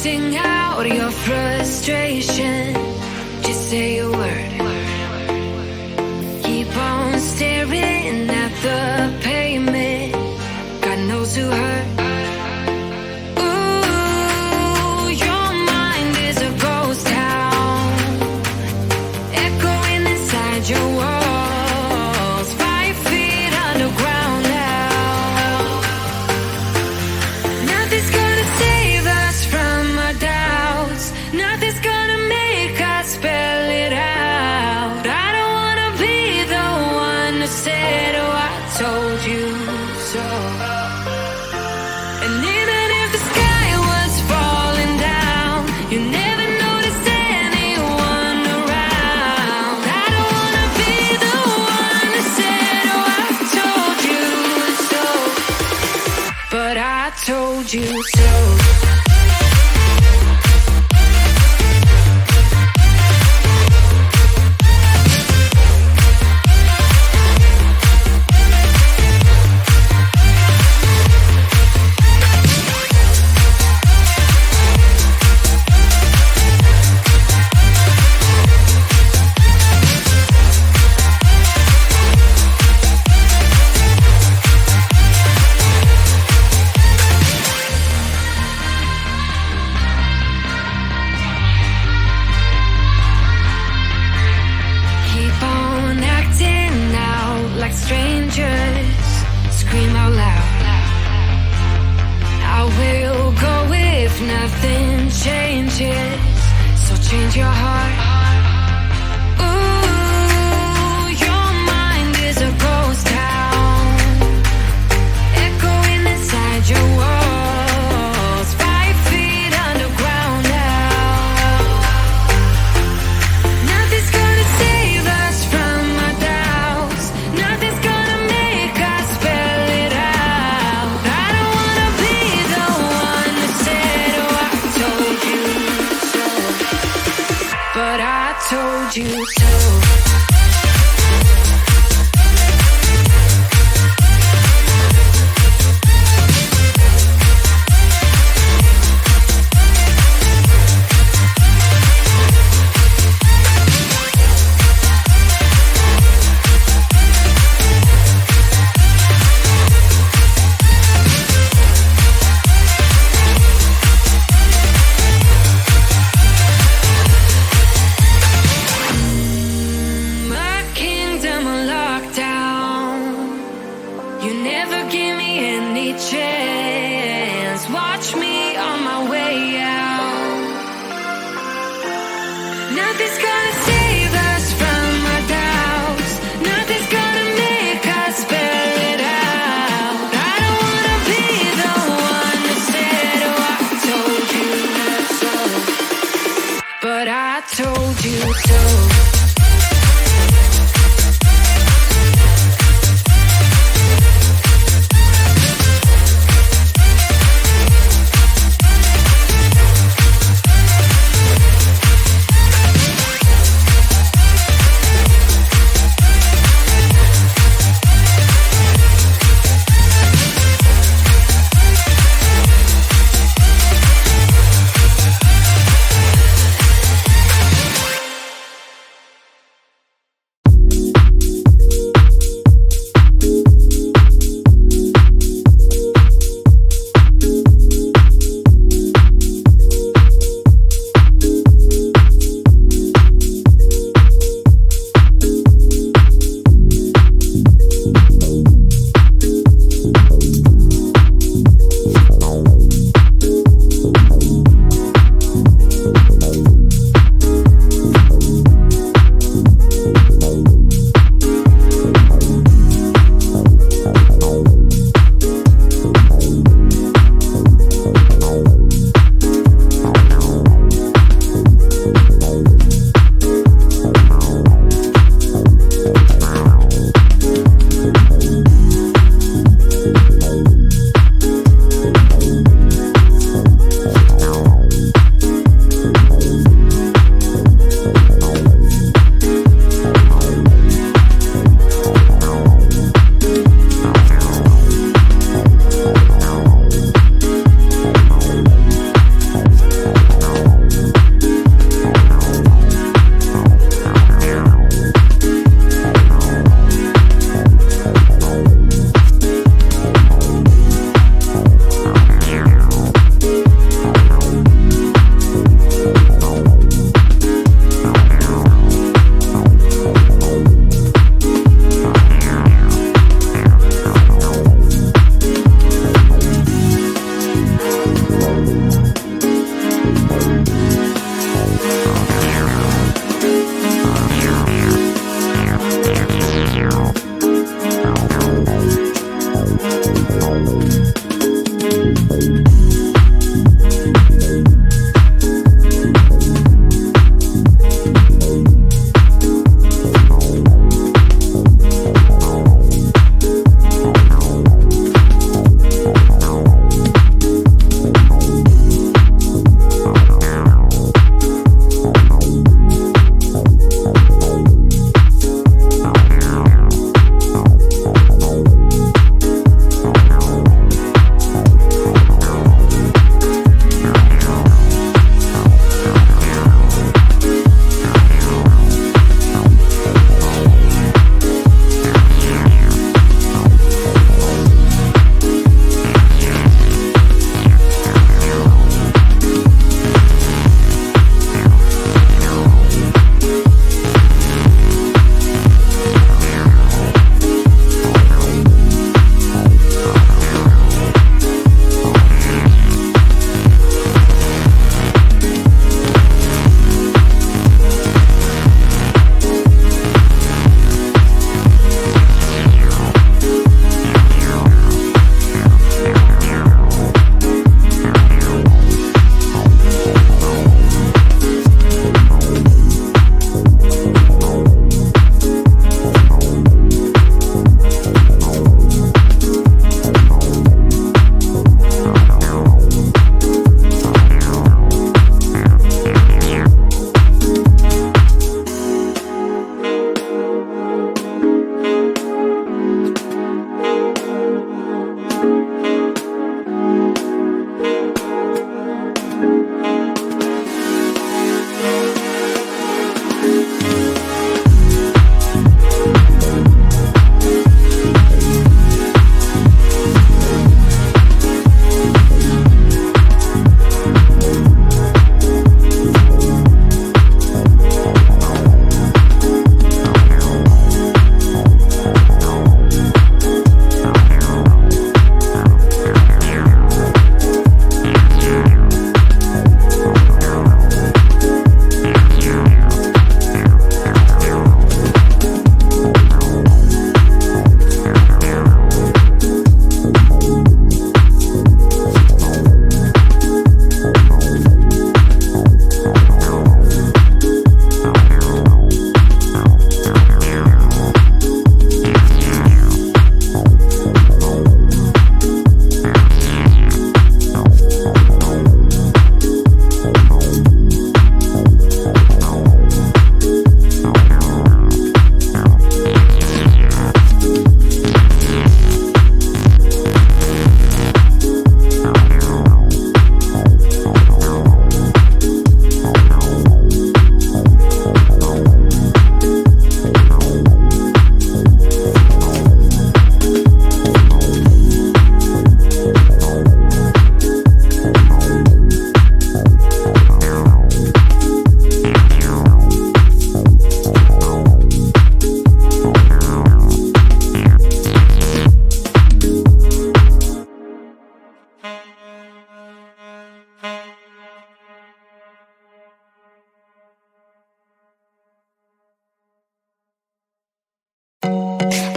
Sing out your frustration. Just say a word. Keep on staring at the pavement. God knows who hurt. Ooh, your mind is a ghost town, echoing inside your walls. 5 feet underground now. Nothing's gonna save us from our doubts. Nothing's gonna make us spell it out. I don't wanna be the one who said, oh, I told you so. And even if the sky was falling down, you never noticed anyone around. I don't wanna be the one who said, oh, I told you so. But I told you so. Keep on acting out like strangers. Scream out loud. I will go if nothing changes. So change your heart. Ooh, your mind is a ghost town, echoing inside your walls. 5 feet underground now. Nothing's gonna save us from our doubts. Nothing's gonna make us spell it out. I don't wanna be the one who said, oh, I told you so. But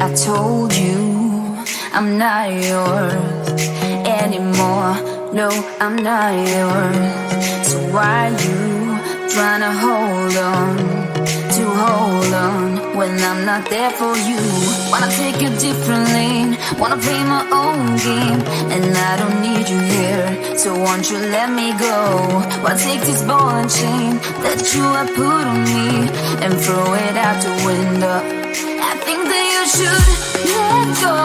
I told you I'm not yours anymore. No, I'm not yours. So why you trying to hold on when I'm not there for you? Wanna take a different lane, wanna play my own game, and I don't need you here, so won't you let me go? Wanna take this ball and chain that you have put on me and throw it out the window. I think that you should let go,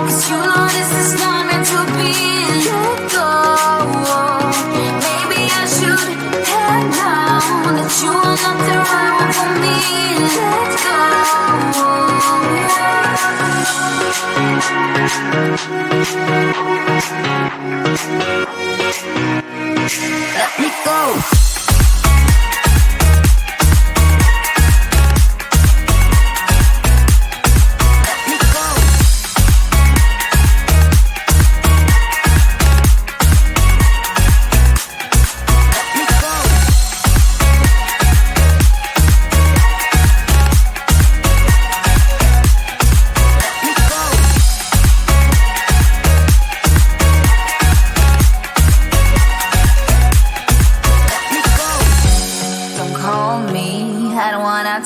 'cause you know this is not meant to be. Let go. Maybe I should have known that you are not the right one for me. Let go. Let me go.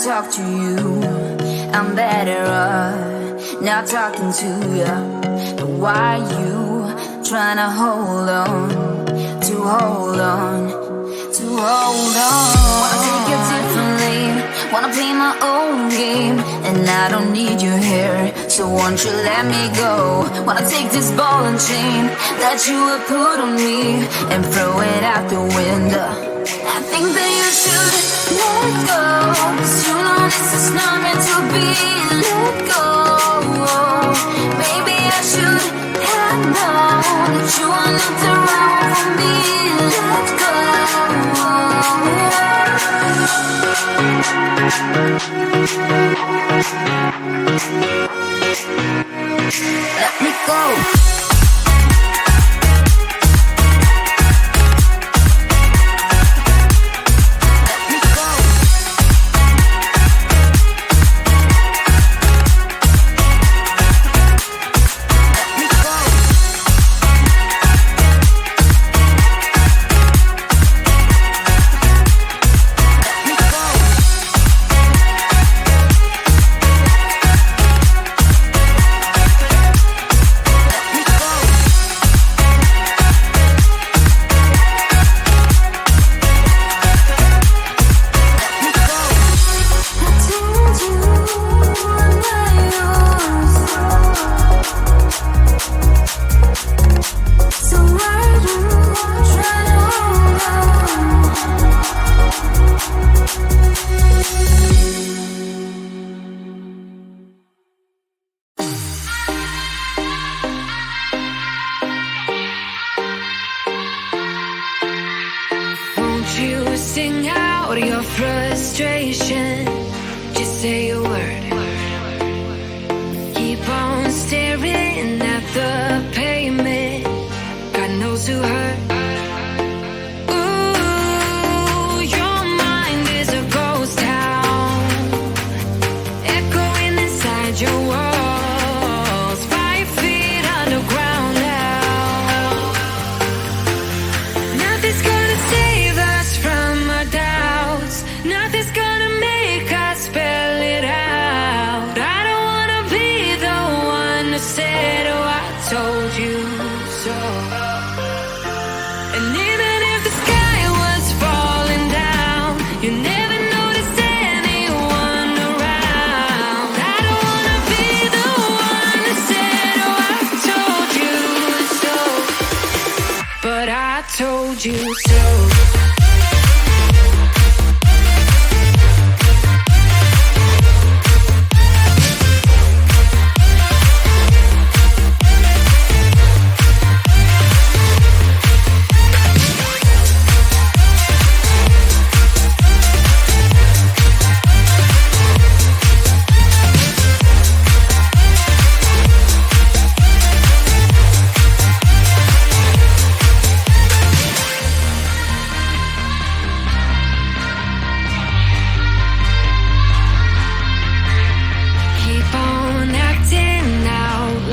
Talk to you, I'm better off not talking to you. But why you trying to hold on? Wanna take a different lane, wanna play my own game, and I don't need you here, so won't you let me go? Wanna take this ball and chain that you have put on me and throw it out the window. I think that you should let go, 'cause you know this is not meant to be. Let go. Maybe I should have known that you are not the right one for me. Let go. Let me go.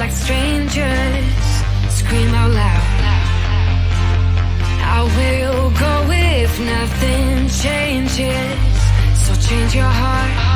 like strangers. Scream out loud. I will go if nothing changes. So change your heart.